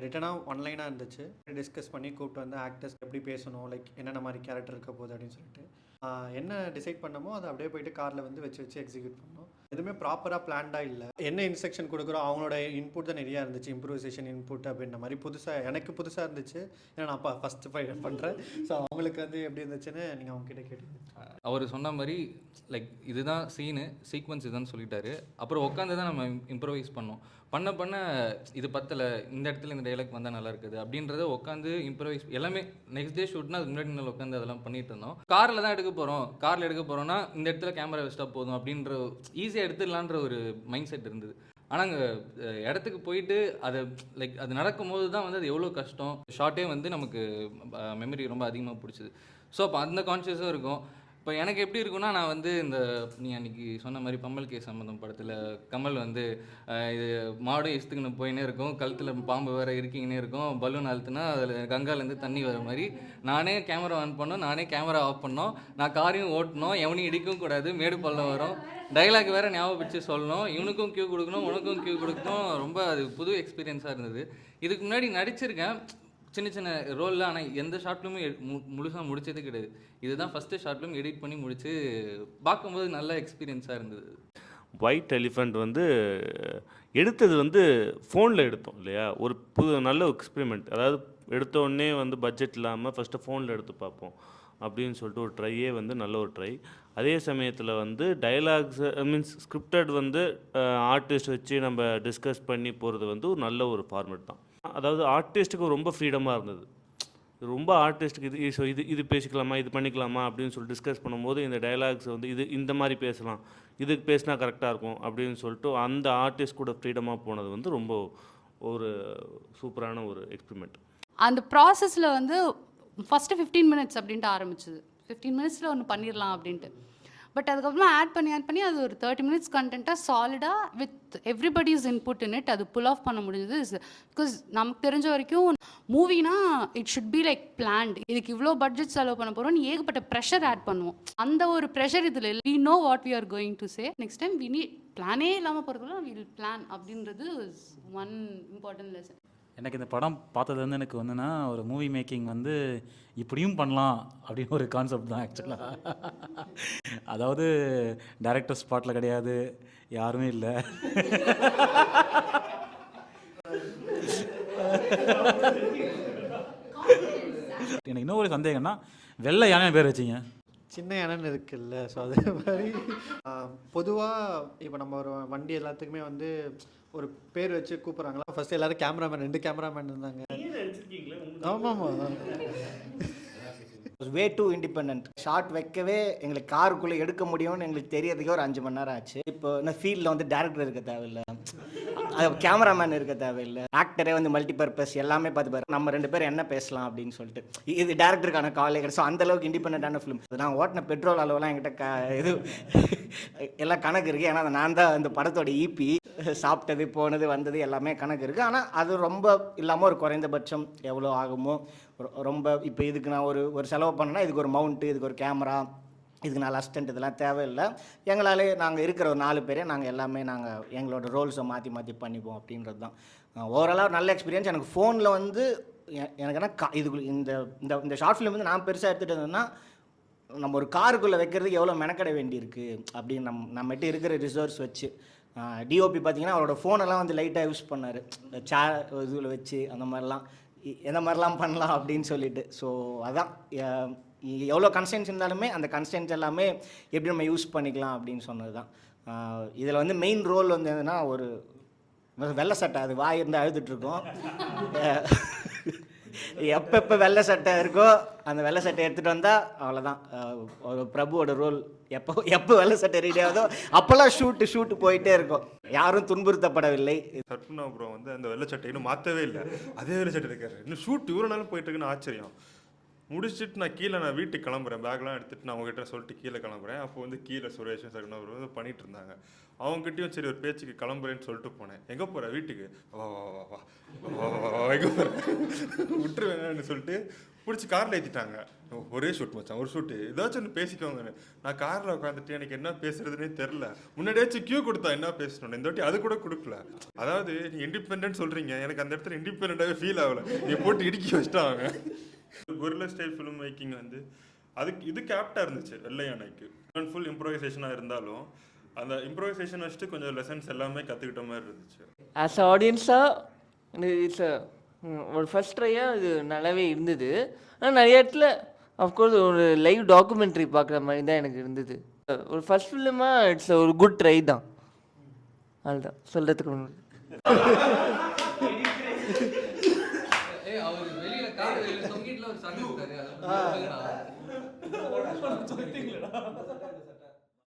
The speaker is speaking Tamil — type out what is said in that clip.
ரிட்டனாக ஒன்லைனாக இருந்துச்சு. டிஸ்கஸ் பண்ணி கூப்பிட்டு வந்து ஆக்டர்ஸ் எப்படி பேசணும், லைக் என்னென்ன மாதிரி கேரக்டர் இருக்க போகுது அப்படின்னு சொல்லிட்டு என்ன டிசைட் பண்ணமோ அதை அப்படியே போயிட்டு காரில் வந்து வச்சு வச்சு எக்ஸிக்யூட் பண்ணோம். எதுவுமே ப்ராப்பராக பிளான்டாக இல்லை. என்ன இன்ஸ்ட்ரக்ஷன் கொடுக்குறோம் அவங்களோட இன்புட் தான் நிறையா இருந்துச்சு. இம்ப்ரூவைசேஷன் இன்புட் அப்படின்ற மாதிரி எனக்கு புதுசாக இருந்துச்சு. ஏன்னா நான் ஃபஸ்ட்டு பண்ணுறேன். ஸோ அவங்களுக்கு வந்து எப்படி இருந்துச்சுன்னு நீங்கள் அவங்ககிட்ட கேட்டுங்க. அவர் சொன்ன மாதிரி லைக் இதுதான் சீக்வன்ஸ் இதுதான் சொல்லிட்டாரு. அப்புறம் உட்காந்து தான் நம்ம இம்ப்ரவைஸ் பண்ணோம். பண்ண இது பத்தலை, இந்த இடத்துல இந்த டைலாக் வந்தால் நல்லா இருக்குது அப்படின்றத உட்காந்து இம்ப்ரவைஸ் எல்லாமே. நெக்ஸ்ட் டே ஷூட்னா அதுக்கு முன்னாடி நாள் உட்காந்து அதெல்லாம் பண்ணிட்டு இருந்தோம். காரில் தான் எடுக்க போகிறோம்னா இந்த இடத்துல கேமரா வச்சுட்டா போதும் அப்படின்ற ஈஸியாக எடுத்துடலான்ற ஒரு மைண்ட் செட் இருந்தது. ஆனால் அங்கே இடத்துக்கு போயிட்டு அதை லைக் அது நடக்கும்போது தான் வந்து அது எவ்வளோ கஷ்டம். ஷார்ட்டே வந்து நமக்கு மெமரி ரொம்ப அதிகமாக பிடிச்சிது. ஸோ அப்போ அந்த கான்ஷியஸும் இருக்கும். இப்போ எனக்கு எப்படி இருக்குன்னா, நான் வந்து இந்த நீ அன்றைக்கி சொன்ன மாதிரி பம்மல் கே சம்பந்தம் படத்தில் கமல் வந்து இது மாடும் இஸ்துக்குன்னு போயினே இருக்கும், கழுத்தில் பாம்பு வேறு இருக்கிங்கன்னே இருக்கும், பலூன் அழுத்துனா அதில் கங்காலேருந்து தண்ணி வர மாதிரி நானே கேமரா ஆன் பண்ணோம், நானே கேமரா ஆஃப் பண்ணோம், நான் காரையும் ஓட்டணும், எவனையும் இடிக்கவும் கூடாது, மேடு பள்ளம் வரும், டைலாக் வேறு ஞாபகம் வச்சு சொல்லணும், இவனுக்கும் கியூ கொடுக்கணும், உனக்கும் கியூ கொடுக்கணும். ரொம்ப அது புது எக்ஸ்பீரியன்ஸாக இருந்தது. இதுக்கு முன்னாடி நடிச்சிருக்கேன் சின்ன சின்ன ரோலில், ஆனால் எந்த ஷார்ட் ஃபிலிமும் முழுசாக முடித்தது கிடையாது. இதுதான் ஃபஸ்ட்டு ஷார்ட் ஃபிலிம் எடிட் பண்ணி முடித்து பார்க்கும்போது நல்ல எக்ஸ்பீரியன்ஸாக இருந்தது. ஒயிட் எலிஃபண்ட் வந்து எடுத்தது வந்து ஃபோனில் எடுத்தோம் இல்லையா, ஒரு நல்ல எக்ஸ்பெரிமெண்ட். அதாவது எடுத்தோடனே வந்து பட்ஜெட் இல்லாமல் ஃபஸ்ட்டு ஃபோனில் எடுத்து பார்ப்போம் அப்படின்னு சொல்லிட்டு ஒரு ட்ரையே வந்து நல்ல ஒரு ட்ரை. அதே சமயத்தில் வந்து டைலாக்ஸ் மீன்ஸ் ஸ்கிரிப்டட் வந்து ஆர்டிஸ்ட் வச்சு நம்ம டிஸ்கஸ் பண்ணி போகிறது வந்து ஒரு நல்ல ஒரு ஃபார்மேட் தான். அதாவது ஆர்டிஸ்ட்டுக்கு ரொம்ப ஃப்ரீடமாக இருந்தது. ரொம்ப ஆர்டிஸ்ட்டுக்கு இது பேசிக்கலாமா, இது பண்ணிக்கலாமா அப்படின்னு சொல்லி டிஸ்கஸ் பண்ணும்போது இந்த டைலாக்ஸ் வந்து இந்த மாதிரி பேசலாம், இதுக்கு பேசினா கரெக்டாக இருக்கும் அப்படின்னு சொல்லிட்டு அந்த ஆர்டிஸ்ட் கூட ஃப்ரீடமாக போனது வந்து ரொம்ப ஒரு சூப்பரான ஒரு எக்ஸ்பெரிமெண்ட். அந்த ப்ராசஸில் வந்து ஃபஸ்ட்டு 15 மினிட்ஸ் அப்படின்ட்டு ஆரம்பிச்சிது. 15 மினிட்ஸில் ஒன்று பண்ணிடலாம் அப்படின்ட்டு. பட் அதுக்கப்புறமா ஆட் பண்ணி அது ஒரு 30 மினிட்ஸ் கண்டென்ட்டாக சாலிடாக with everybody's input in it அது புல் ஆஃப் பண்ண முடிஞ்சது. பிகாஸ் நமக்கு தெரிஞ்ச வரைக்கும் மூவினா it should be like planned. இதுக்கு இவ்வளோ பட்ஜெட் செலவு பண்ண போகிறோம், ஏகப்பட்ட ப்ரெஷர் ஆட் பண்ணுவோம். அந்த ஒரு ப்ரெஷர் இதில் இல்லை. We know what we are going to say. Next time we need பிளானே இல்லாமல் போகிறதுக்குள்ள வில் பிளான் அப்படின்றது ஒன் இம்பார்ட்டன்ட் லெசன். எனக்கு இந்த படம் பார்த்ததுலேருந்து எனக்கு வந்துன்னா ஒரு மூவி மேக்கிங் வந்து இப்படியும் பண்ணலாம் அப்படின்னு ஒரு கான்செப்ட் தான் ஆக்சுவலாக. அதாவது டைரக்டர் ஸ்பாட்டில் கிடையாது, யாருமே இல்லை. எனக்கு இன்னும் ஒரு சந்தேகம்னா, வெள்ளை யானை பேர் வச்சிங்க, சின்ன யானைன்னு இருக்குல்ல. ஸோ அதே மாதிரி பொதுவாக இப்போ நம்ம ஒரு வண்டி எல்லாத்துக்குமே வந்து ஒரு பேர் வச்சு கூப்பிட்றாங்களா. ஃபர்ஸ்ட் எல்லாரும் கேமராமேன், 2 கேமராமேன் இருந்தாங்க. ஆமாம்மா, வே டூ இண்டிபெண்ட். ஷார்ட் வைக்கவே எங்களுக்கு காருக்குள்ளே எடுக்க முடியும்னு எங்களுக்கு தெரியறதுக்கே ஒரு 5 மணி நேரம் ஆச்சு. இப்போ இந்த ஃபீல்டில் வந்து டேரக்டர் இருக்க தேவையில்லை, கேமராமேன் இருக்க தேவையில்லை, ஆக்டரே வந்து மல்டிபர்பஸ் எல்லாமே பார்த்து நம்ம 2 பேரும் என்ன பேசலாம் அப்படின்னு சொல்லிட்டு இது டேரக்டருக்கான காலே கிடையாது. ஸோ அந்தளவுக்கு இண்டிபெண்டான ஃபிலிம். நான் ஓட்டின பெட்ரோல் அளவுலாம் என்கிட்ட இது எல்லாம் கணக்கு இருக்குது. ஏன்னா நான் தான் அந்த படத்தோட ஈபி, சாப்பிட்டது போனது வந்தது எல்லாமே கணக்கு இருக்குது. ஆனால் அது ரொம்ப இல்லாமல் ஒரு குறைந்தபட்சம் எவ்வளோ ஆகுமோ ரொம்ப. இப்போ இதுக்கு நான் ஒரு செலவு பண்ணேன்னா இதுக்கு ஒரு மவுண்ட்டு, இதுக்கு ஒரு கேமரா, இதுக்கு 4 அசிஸ்டன்ட், இதெல்லாம் தேவையில்லை. எங்களாலே நாங்கள் இருக்கிற ஒரு 4 பேரே நாங்கள் எல்லாமே எங்களோட ரோல்ஸை மாற்றி பண்ணிப்போம் அப்படின்றது தான். ஓவராலாக நல்ல எக்ஸ்பீரியன்ஸ். எனக்கு ஃபோனில் வந்து எனக்கு என்ன இதுக்கு இந்த ஷார்ட் ஃபிலிம் வந்து நான் பெருசாக எடுத்துகிட்டு இருந்தேன்னா, நம்ம ஒரு காருக்குள்ளே வைக்கிறதுக்கு எவ்வளோ மெனக்கட வேண்டியிருக்கு அப்படின்னு நம்மகிட்ட இருக்கிற ரிசோர்ஸ் வச்சு. டிஓபி பார்த்திங்கன்னா அவரோட ஃபோனெல்லாம் வந்து லைட்டாக யூஸ் பண்ணார், இதில் வச்சு அந்த மாதிரிலாம் எந்த மாதிரிலாம் பண்ணலாம் அப்படின்னு சொல்லிட்டு. ஸோ அதான் எவ்வளோ கன்ஸ்டன்ஸ் இருந்தாலுமே அந்த கன்ஸ்டன்ஸ் எல்லாமே எப்படி நம்ம யூஸ் பண்ணிக்கலாம் அப்படின்னு சொன்னது தான். இதில் வந்து மெயின் ரோல் வந்து எதுனா ஒரு வெள்ளை சட்டை, அது வாய் இருந்து அழுதுட்ருக்கோம். எப்போ வெள்ளை சட்டை இருக்கோ அந்த வெள்ளை சட்டை எடுத்துகிட்டு வந்தால் அவ்வளோதான். ஒரு பிரபுவோட ரோல் எப்போ வெள்ளை சட்டை ரெடி ஆகுதோ அப்போல்லாம் ஷூட்டு போயிட்டே இருக்கும். யாரும் துன்புறுத்தப்படவில்லை. சர்புனா அப்புறம் வந்து அந்த வெள்ளை சட்டை இன்னும் மாற்றவே இல்லை, அதே வெள்ளை சட்டை இருக்காரு. இன்னும் ஷூட் இவ்வளோ நாளும் போயிட்டு இருக்குன்னு ஆச்சரியம். முடிச்சுட்டு நான் வீட்டுக்கு கிளம்புறேன், பேக்லாம் எடுத்துகிட்டு நான் அவங்ககிட்ட சொல்லிட்டு கீழே கிளம்புறேன். அப்போ வந்து கீழே சுரேஷ் சகுனா அவர் வந்து பண்ணிகிட்டு இருந்தாங்க. அவங்ககிட்டயும் சரி ஒரு பேச்சுக்கு கிளம்புறேன்னு சொல்லிட்டு போனேன். எங்கே போகிற? வீட்டுக்கு. வா வா வா வா வா வா எங்கே போகிறேன், விட்டுருவேன்னு சொல்லிட்டு பிடிச்சி காரில் ஏற்றிட்டாங்க. ஒரே ஷூட் மச்சான், ஒரு ஷூட்டு, ஏதாச்சும் ஒன்று பேசிக்கோங்கன்னு. நான் காரில் உட்காந்துட்டு எனக்கு என்ன பேசுறதுனே தெரில. முன்னாடியாச்சும் கியூ கொடுத்தா என்ன பேசணும், இந்த வாட்டி அது கூட கொடுக்கல. அதாவது நீ இண்டிபெண்டன்ட் சொல்கிறீங்க, எனக்கு அந்த இடத்துல இண்டிபெண்டாகவே ஃபீல் ஆகலை. நீ போட்டு இடுக்கி வச்சிட்டாங்க. கொரில்லா ஸ்டைல் ஃபிலிம் மேக்கிங் வந்து அதுக்கு இதுக்கு ஆப்டாக இருந்துச்சு வெள்ளை யானைக்கு. ஃபுல் இம்ப்ரோவைசேஷனாக இருந்தாலும் அந்த இம்ப்ரோவைசேஷன் வச்சுட்டு கொஞ்சம் லெசன்ஸ் எல்லாமே கற்றுக்கிட்ட மாதிரி இருந்துச்சு. ஆஸ் அ ஆடியன்ஸாக இட்ஸ் ஒரு ஃபஸ்ட் ட்ரையாக இது நல்லாவே இருந்தது. ஆனால் நிறைய இடத்துல அஃப்கோர்ஸ் ஒரு லைவ் டாக்குமெண்ட்ரி பார்க்குற மாதிரி தான் எனக்கு இருந்தது. ஒரு ஃபஸ்ட் ஃபிலிமாக இட்ஸ் ஒரு குட் ட்ரை தான். அதுதான் சொல்கிறதுக்கு ஒன்று. அவர் வெளியில கார் தொங்கிட்டுல ஒரு சண்டை இருக்காரு.